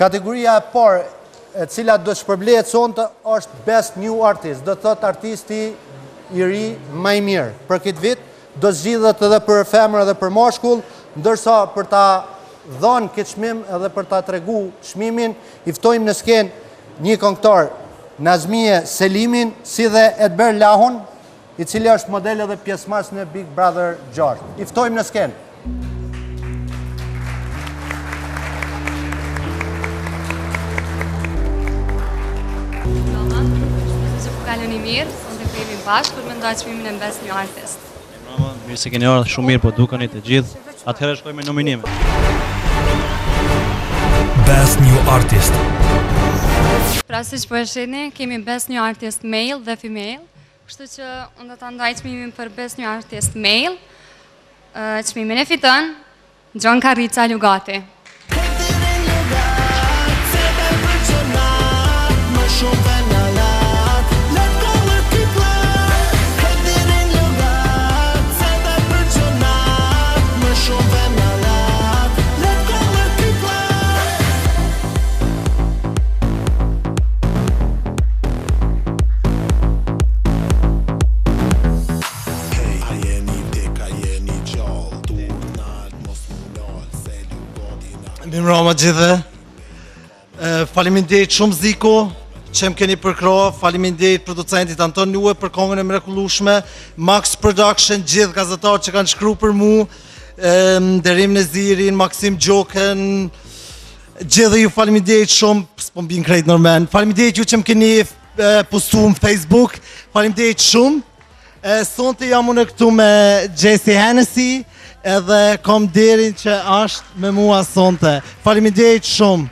Kategoria e parë e cila do shpërblehet sonte është Best New Artist, do thot artisti i ri më i mirë. Për këtë vit do zgjidhet edhe për femër dhe për mashkull, ndërsa për ta dhënë këtë çmim edhe për ta tregu çmimin, i ftojmë në skenë një këngëtar, Nazmie Selimin, si dhe Edber Lahun, i cili është model edhe pjesëmarrës në Big Brother 6. I ftojmë në skenë. Kaloni mirë, unë të kremi bashkë për me ndaj çmimin e Best New Artist. Mirë se keni ardhur shumë mirë, po dukeni të gjithë. Atëherë shkojmë me nominimet. Best New Artist. Pra siç po e shihni, kemi Best New Artist Male dhe Female, kështu që unë do ta ndaj çmimin për Best New Artist Male. Çmimin e fiton Gjon Karrica Lugati. Mirëmbrëma gjithë. Faleminderit shumë Ziko që më keni përkro, faleminderit producentit Anton Lue për këngën e mrekullueshme, Max Production, gjithë gazetarët që kanë shkruar për mua, Derim Nezirin, Maksim Gjokën, gjithë ju faleminderit shumë, s'po mbin krejt normal. Faleminderit ju që më keni postuar në Facebook, faleminderit shumë. Sonte jam unë këtu me Jesse Hennessy, edhe kom derin që është me mua sonte. Faleminderit shumë.